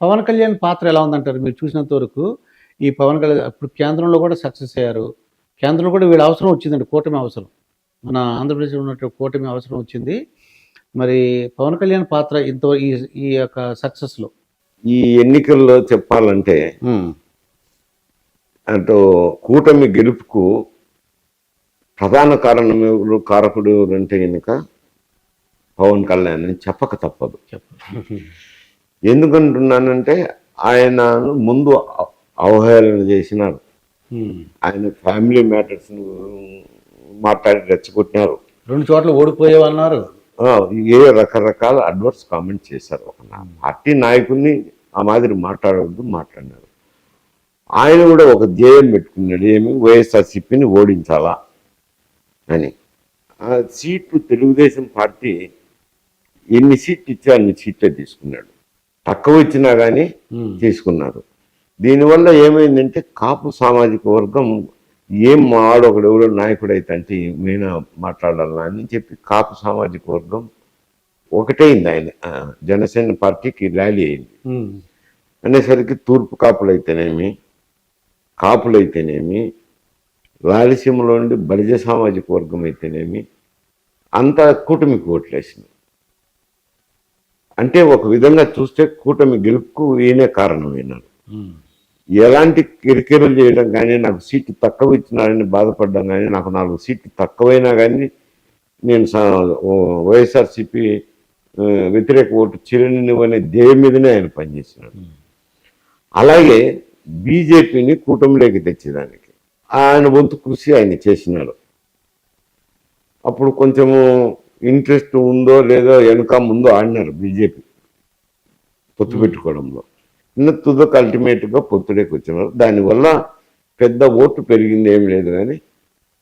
పవన్ కళ్యాణ్ పాత్ర ఎలా ఉందంటారు మీరు చూసినంత వరకు? ఈ పవన్ కళ్యాణ్ ఇప్పుడు కేంద్రంలో కూడా సక్సెస్ అయ్యారు. కేంద్రంలో కూడా వీళ్ళ అవసరం వచ్చిందండి. కూటమి అవసరం. మన ఆంధ్రప్రదేశ్‌లో ఉన్నట్టు కూటమి అవసరం వచ్చింది. మరి పవన్ కళ్యాణ్ పాత్ర ఈ ఈ యొక్క సక్సెస్‌లో. ఈ ఎన్నికల్లో చెప్పాలంటే హ్మ్. అటు కూటమి గెలుపుకు ప్రధాన కారకుడు ఎవరంటే గనుక పవన్ కళ్యాణ్ అని చెప్పక తప్పదు. ఎందుకంటున్నానంటే ఆయన ముందు అవహేళన చేసినారు. ఆయన ఫ్యామిలీ మ్యాటర్స్ మాట్లాడి రెచ్చగొట్టినారు. 2 చోట్ల ఓడిపోయేవన్నారు. రకరకాల అడ్వర్స్ కామెంట్ చేశారు. ఒక పార్టీ నాయకుడిని ఆ మాదిరి మాట్లాడినారు. ఆయన కూడా ఒక ధ్యేయం పెట్టుకున్నాడు, ఏమి వైఎస్ఆర్సీపీని ఓడించాలా అని. ఆ సీట్లు తెలుగుదేశం పార్టీ ఎన్ని సీట్లు ఇచ్చా అన్ని సీట్లే తీసుకున్నాడు. తక్కువ ఇచ్చినా కానీ తీసుకున్నారు. దీనివల్ల ఏమైందంటే కాపు సామాజిక వర్గం ఒకడెవడో నాయకుడు అయితే అంటే ఈయన మాట్లాడాలా అని చెప్పి కాపు సామాజిక వర్గం ఒకటైంది. ఆయన జనసేన పార్టీకి ర్యాలీ అయింది అనేసరికి తూర్పు కాపులైతేనేమి రాయలసీమలో నుండి బలిజ సామాజిక వర్గం అయితేనేమి అంతా కూటమికి ఓట్లేసింది. అంటే ఒక విధంగా చూస్తే కూటమి గెలుపుకు ఈయనే కారణమైనారు. ఎలాంటి కిరికిరలు చేయడం కానీ, నాకు సీట్లు తక్కువ ఇచ్చినారని బాధపడ్డాం కానీ, నాకు 4 సీట్లు తక్కువైనా కానీ నేను వైఎస్ఆర్సీపీ వ్యతిరేక ఓటు చిరనివ్వనే ధ్యేయం మీదనే ఆయన పనిచేసినాడు. అలాగే బీజేపీని కూటమిలోకి తెచ్చేదానికి ఆయన వంతు కృషి ఆయన చేసినాడు. అప్పుడు కొంచెము ఇంట్రెస్ట్ ఉందో లేదో వెనుక ముందో ఆడినారు బీజేపీ పొత్తు పెట్టుకోవడంలో. తుదకు అల్టిమేట్గా పొత్తుడేకి వచ్చినారు. దానివల్ల పెద్ద ఓటు పెరిగింది ఏం లేదు, కానీ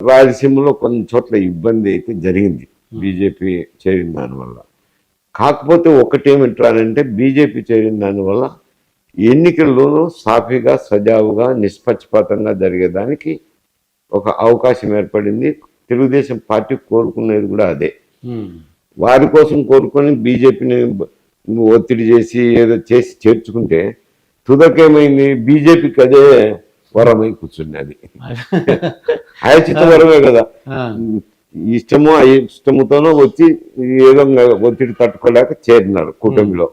రాయలసీమలో కొన్ని చోట్ల ఇబ్బంది అయితే జరిగింది బీజేపీ చేరిన దానివల్ల. కాకపోతే ఒకటేమిటానంటే బీజేపీ చేరిన దానివల్ల ఎన్నికల్లోనూ సాఫీగా సజావుగా నిష్పక్షపాతంగా జరిగేదానికి ఒక అవకాశం ఏర్పడింది. తెలుగుదేశం పార్టీ కోరుకునేది కూడా అదే. వారి కోసం కోరుకొని బీజేపీని ఒత్తిడి చేసి ఏదో చేసి చేర్చుకుంటే తుదకేమైంది, బీజేపీకి అదే వరమై కూర్చున్నది. ఆయచిత వరమే కదా. ఇష్టమో అయిష్టముతోనో వచ్చి ఏదో ఒత్తిడి తట్టుకోలేక చేరినారు కూటమిలో.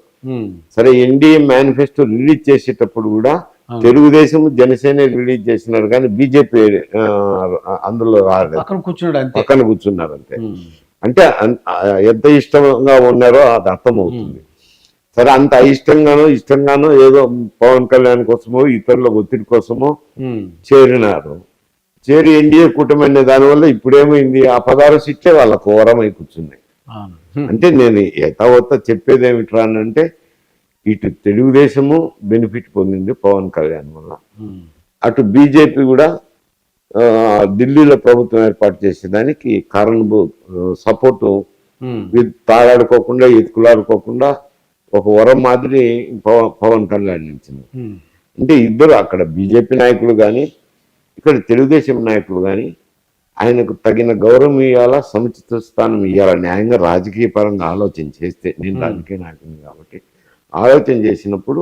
సరే, ఎన్డీఏ మేనిఫెస్టో రిలీజ్ చేసేటప్పుడు కూడా తెలుగుదేశం జనసేన రిలీజ్ చేసినారు, కానీ బీజేపీ అందులో పక్కన కూర్చున్నారు అంతే. అంటే ఎంత ఇష్టంగా ఉన్నారో అది అర్థమవుతుంది. సరే, అంత ఇష్టంగానో ఏదో పవన్ కళ్యాణ్ కోసమో ఇతరుల ఒత్తిడి కోసమో చేరినారు. చేరి ఎన్డీఏ కూటమి అనే దానివల్ల ఇప్పుడేమైంది, ఆ 16 సీట్లే వాళ్ళకు ఓరమై కూర్చున్నాయి. అంటే నేను యథావత్త చెప్పేది ఏమిట్రా అంటే, ఇటు తెలుగుదేశము బెనిఫిట్ పొందింది పవన్ కళ్యాణ్ వల్ల, అటు బీజేపీ కూడా ఢిల్లీలో ప్రభుత్వం ఏర్పాటు చేసేదానికి సపోర్టు తాడాడుకోకుండా ఎత్తుకులాడుకోకుండా ఒక వరం మాదిరి పవన్ కళ్యాణ్ ఇచ్చింది. అంటే ఇద్దరు అక్కడ బీజేపీ నాయకులు కానీ ఇక్కడ తెలుగుదేశం నాయకులు కానీ ఆయనకు తగిన గౌరవం ఇవ్వాలా, సముచిత స్థానం ఇవ్వాలా, న్యాయంగా రాజకీయ పరంగా ఆలోచన చేస్తే. నేను రాజకీయ నాయకుని కాబట్టి ఆలోచన చేసినప్పుడు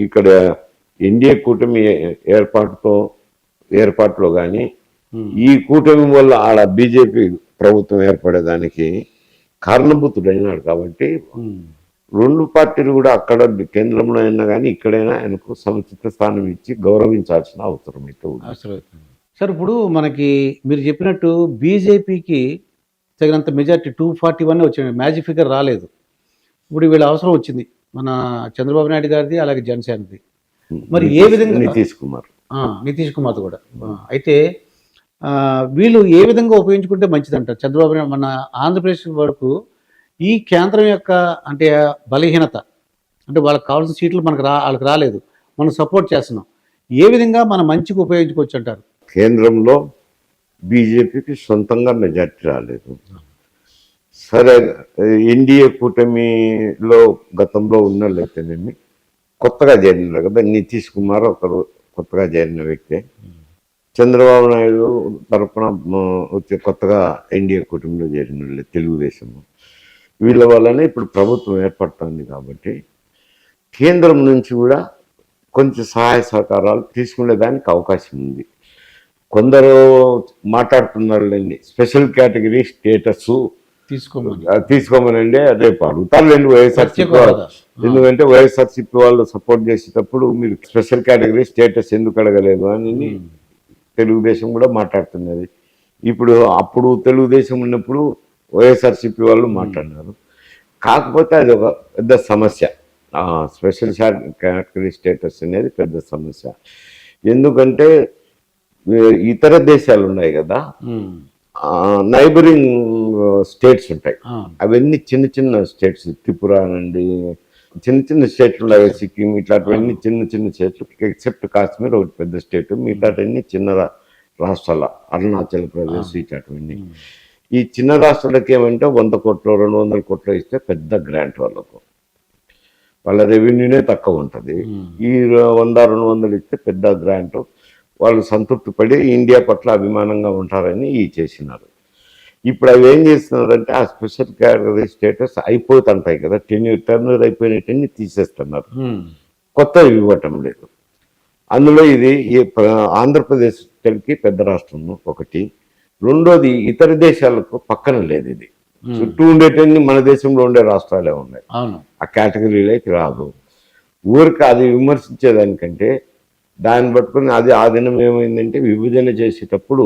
ఇక్కడ ఎన్డీఏ కూటమి ఏర్పాటులో కానీ ఈ కూటమి వల్ల ఆడ బీజేపీ ప్రభుత్వం ఏర్పడేదానికి కారణభూతుడైనాడు. కాబట్టి 2 పార్టీలు కూడా అక్కడ కేంద్రంలో అయినా కానీ ఇక్కడైనా ఆయనకు సముచిత స్థానం ఇచ్చి గౌరవించాల్సిన అవసరం అయితే ఉంది. సార్, ఇప్పుడు మనకి మీరు చెప్పినట్టు బీజేపీకి తగినంత మెజార్టీ 241 వచ్చింది, మ్యాజిక్ ఫిగర్ రాలేదు. ఇప్పుడు వీళ్ళ అవసరం వచ్చింది, మన చంద్రబాబు నాయుడు గారిది, అలాగే జనసేనది. మరి ఏ విధంగా నితీష్ కుమార్ కూడా అయితే వీళ్ళు ఏ విధంగా ఉపయోగించుకుంటే మంచిదంటారు? చంద్రబాబు నాయుడు మన ఆంధ్రప్రదేశ్ వరకు ఈ కేంద్రం యొక్క అంటే బలహీనత, అంటే వాళ్ళకి కావాల్సిన సీట్లు వాళ్ళకి రాలేదు, మనం సపోర్ట్ చేస్తున్నాం, ఏ విధంగా మన మంచికి ఉపయోగించుకోవచ్చు అంటారు? కేంద్రంలో బీజేపీకి సొంతంగా మెజార్టీ రాలేదు. సరే, ఎన్డీఏ కూటమిలో గతంలో ఉన్నట్లయితేనేమి కొత్తగా చేరినారు కదా, నితీష్ కుమార్ ఒకరు కొత్తగా చేరిన వ్యక్తే. చంద్రబాబు నాయుడు తరఫున వచ్చే కొత్తగా ఎన్డీఏ కూటమిలో చేరిన తెలుగుదేశం, వీళ్ళ వల్లనే ఇప్పుడు ప్రభుత్వం ఏర్పడుతుంది. కాబట్టి కేంద్రం నుంచి కూడా కొంచెం సహాయ సహకారాలు తీసుకునేదానికి అవకాశం ఉంది. కొందరు మాట్లాడుతున్నారులేండి, స్పెషల్ కేటగిరీ స్టేటస్ తీసుకోమనండి, రేపు అడుగుతారులేండి వైఎస్ఆర్సీపీ వాళ్ళు. ఎందుకంటే వైఎస్ఆర్సీపీ వాళ్ళు సపోర్ట్ చేసేటప్పుడు మీరు స్పెషల్ కేటగిరీ స్టేటస్ ఎందుకు అడగలేదు అని తెలుగుదేశం కూడా మాట్లాడుతున్నది. ఇప్పుడు అప్పుడు తెలుగుదేశం ఉన్నప్పుడు వైఎస్ఆర్సీపీ వాళ్ళు మాట్లాడినారు. కాకపోతే అది ఒక పెద్ద సమస్య, స్పెషల్ కేటగిరీ స్టేటస్ అనేది పెద్ద సమస్య. ఎందుకంటే ఇతర దేశాలు ఉన్నాయి కదా, నైబరింగ్ స్టేట్స్ ఉంటాయి, అవన్నీ చిన్న చిన్న స్టేట్స్, త్రిపుర నుండి చిన్న చిన్న స్టేట్లు ఉన్నాయి, సిక్కిం ఇట్లాంటివన్నీ చిన్న చిన్న స్టేట్లు, ఎక్సెప్ట్ కాశ్మీర్ ఒకటి పెద్ద స్టేట్, మిగతావన్నీ చిన్న రాష్ట్రాల, అరుణాచల్ ప్రదేశ్ ఇట్లాంటివన్నీ. ఈ చిన్న రాష్ట్రాలకి ఏమంటే 100 కోట్లు 200 కోట్లు ఇస్తే పెద్ద గ్రాంట్ వాళ్ళకు, వాళ్ళ రెవెన్యూనే తక్కువ ఉంటుంది. ఈ 100-200 ఇస్తే పెద్ద గ్రాంట్, వాళ్ళు సంతృప్తి పడి ఇండియా పట్ల అభిమానంగా ఉంటారని చేసినారు. ఇప్పుడు అవి ఏం చేస్తున్నారంటే ఆ స్పెషల్ కేటగిరీ స్టేటస్ అయిపోతుంటాయి కదా, టెన్యూర్ అయిపోయినట్టన్ని తీసేస్తున్నారు, కొత్తవి ఇవ్వటం లేదు. అందులో ఇది ఆంధ్రప్రదేశ్కి పెద్ద రాష్ట్రం ఒకటి, రెండోది ఇతర దేశాలకు పక్కన లేదు, ఇది చుట్టూ ఉండేటన్ని మన దేశంలో ఉండే రాష్ట్రాలే ఉన్నాయి, ఆ కేటగిరీలోకి రాదు. ఊరికి అది విమర్శించేదానికంటే దాన్ని పట్టుకుని అది ఆ దినం ఏమైందంటే విభజన చేసేటప్పుడు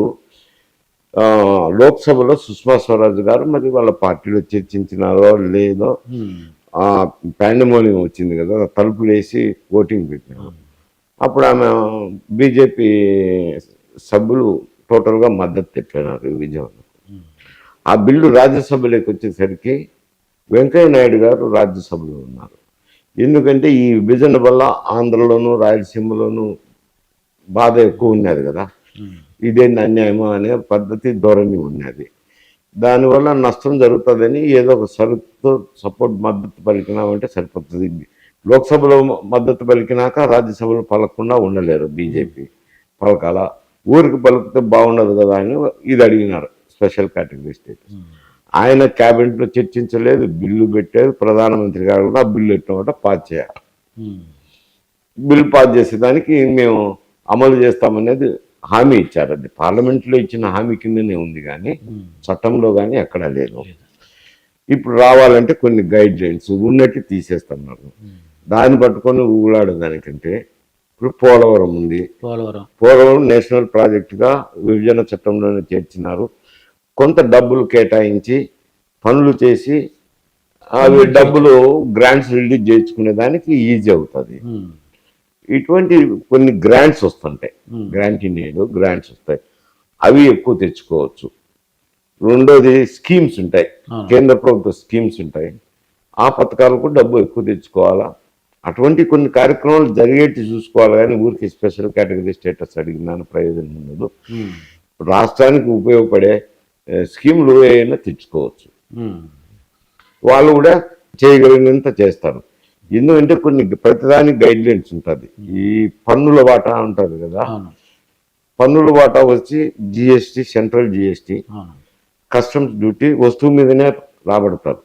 లోక్సభలో సుష్మా స్వరాజ్ గారు మరి వాళ్ళ పార్టీలో చర్చించినారో లేదో పాండమోనియం వచ్చింది కదా, తలుపులు వేసి ఓటింగ్ పెట్టినారు. అప్పుడు ఆమె బీజేపీ సభ్యులు టోటల్గా మద్దతు తెప్పినారు విజయవాడకు. ఆ బిల్లు రాజ్యసభలోకి వచ్చేసరికి వెంకయ్య నాయుడు గారు రాజ్యసభలో ఉన్నారు. ఎందుకంటే ఈ విభజన వల్ల ఆంధ్రలోను రాయలసీమలోను బాధ ఎక్కువ ఉన్నది కదా, ఇదేంటి అన్యాయమో అనే పద్ధతి ధోరణి ఉన్నది. దానివల్ల నష్టం జరుగుతుందని ఏదో ఒక షరతుతో సపోర్ట్ మద్దతు పలికినామంటే సరిపోతుంది. లోక్సభలో మద్దతు పలికినాక రాజ్యసభలో పలకకుండా ఉండలేరు బీజేపీ, పలకాల. ఊరికి పలికితే బాగుండదు కదా అని ఇది అడిగినారు, స్పెషల్ కేటగిరీ స్టేటస్. ఆయన క్యాబినెట్లో చర్చించలేదు, బిల్లు పెట్టారు, ప్రధానమంత్రి గారు కూడా ఆ బిల్లు ఎట్టినమాట పాస్ చేయాలి. బిల్లు పాస్ చేసేదానికి మేము అమలు చేస్తామనేది హామీ ఇచ్చారు. అది పార్లమెంట్లో ఇచ్చిన హామీ కిందనే ఉంది కానీ చట్టంలో కానీ ఎక్కడా లేదు. ఇప్పుడు రావాలంటే కొన్ని గైడ్ లైన్స్ ఉన్నట్టు తీసేస్తున్నారు. దాన్ని పట్టుకొని ఊలాడేదానికంటే ఇప్పుడు పోలవరం ఉంది, పోలవరం నేషనల్ ప్రాజెక్టుగా విభజన చట్టంలోనే చేర్చినారు. కొంత డబ్బులు కేటాయించి పనులు చేసి అవి డబ్బులు గ్రాంట్స్ రిలీజ్ చేసుకునే దానికి ఈజీ అవుతుంది. ఇటువంటి కొన్ని గ్రాంట్స్ వస్తుంటాయి, గ్రాంట్స్ వస్తాయి, అవి ఎక్కువ తెచ్చుకోవచ్చు. రెండోది స్కీమ్స్ ఉంటాయి, కేంద్ర ప్రభుత్వ స్కీమ్స్ ఉంటాయి, ఆ పథకాలకు డబ్బు ఎక్కువ తెచ్చుకోవాలా. అటువంటి కొన్ని కార్యక్రమాలు జరిగేట్టు చూసుకోవాలి కానీ ఊరికి స్పెషల్ కేటగిరీ స్టేటస్ అడిగినాను ప్రయోజనం ఉండదు. రాష్ట్రానికి ఉపయోగపడే స్కీములు ఏమైనా తెచ్చుకోవచ్చు, వాళ్ళు కూడా చేయగలిగినంత చేస్తారు. ఎందుకంటే కొన్ని ప్రతిదానికి గైడ్ లైన్స్ ఉంటుంది. ఈ పన్నుల వాటా ఉంటుంది కదా, పన్నుల వాటా వచ్చి GST, central GST, customs duty వస్తువు మీదనే రాబడతారు.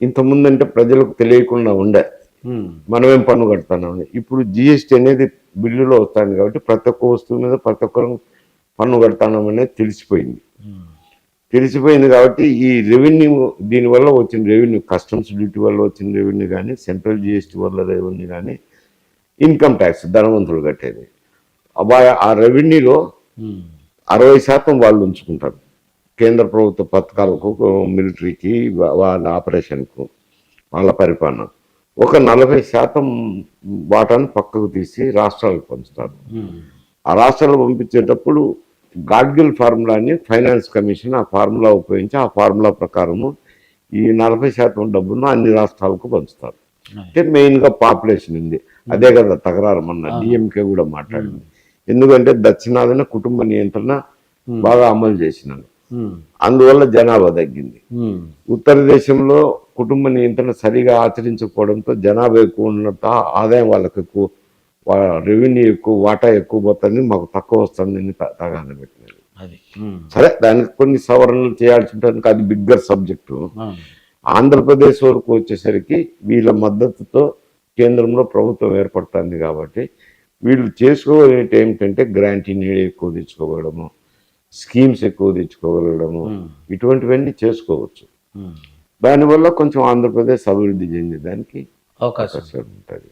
ఇంతకుముందు అంటే ప్రజలకు తెలియకుండా ఉండే మనమేం పన్ను కడతామని. ఇప్పుడు జిఎస్టీ అనేది బిల్లులో వస్తుంది కాబట్టి ప్రతి ఒక్క వస్తువు మీద ప్రతి ఒక్కరు పన్ను కడతామనేది తెలిసిపోయింది కాబట్టి ఈ రెవెన్యూ, దీనివల్ల వచ్చిన రెవెన్యూ, కస్టమ్స్ డ్యూటీ వల్ల వచ్చిన రెవెన్యూ కానీ, సెంట్రల్ జిఎస్టీ వల్ల రెవెన్యూ కానీ, ఇన్కమ్ ట్యాక్స్ ధనవంతులు కట్టేది, ఆ రెవెన్యూలో 60% వాళ్ళు ఉంచుకుంటారు. కేంద్ర ప్రభుత్వ పథకాలకు, మిలిటరీకి, వాళ్ళ ఆపరేషన్కు, వాళ్ళ పరిపాలన. ఒక 40% వాటాను పక్కకు తీసి రాష్ట్రాలకు పంచుతారు. ఆ రాష్ట్రాలకు పంపించేటప్పుడు గాడ్గిల్ ఫార్ములాని ఫైనాన్స్ కమిషన్ ఆ ఫార్ములా ఉపయోగించి ఆ ఫార్ములా ప్రకారము ఈ 40% డబ్బును అన్ని రాష్ట్రాలకు పంచుతారు. అంటే మెయిన్గా పాపులేషన్ ఉంది, అదే కదా తగరారు మొన్న డిఎంకే కూడా మాట్లాడింది. ఎందుకంటే దక్షిణాదిన కుటుంబ నియంత్రణ బాగా అమలు చేసినాను, అందువల్ల జనాభా తగ్గింది. ఉత్తర దేశంలో కుటుంబ నియంత్రణ సరిగా ఆచరించకపోవడంతో జనాభా ఎక్కువ ఉన్నంత ఆదాయం వాళ్ళకు ఎక్కువ, రెవెన్యూ ఎక్కువ, వాటా ఎక్కువ పోతుంది, మాకు తక్కువ వస్తుందని తగాద పెట్టినది. సరే, దానికి కొన్ని సవరణలు చేయాల్సి ఉంటుంది, అది బిగ్గర్ సబ్జెక్టు. ఆంధ్రప్రదేశ్ వరకు వచ్చేసరికి వీళ్ళ మద్దతుతో కేంద్రంలో ప్రభుత్వం ఏర్పడుతుంది కాబట్టి వీళ్ళు చేసుకోగలిగేటి ఏమిటంటే గ్రాంట్ నీడ్ ఎక్కువ తెచ్చుకోగలడము, స్కీమ్స్ ఎక్కువ తెచ్చుకోగలగడము, ఇటువంటివన్నీ చేసుకోవచ్చు. దానివల్ల కొంచెం ఆంధ్రప్రదేశ్ అభివృద్ధి చెందేదానికి అవకాశం అవకాశం ఉంటుంది.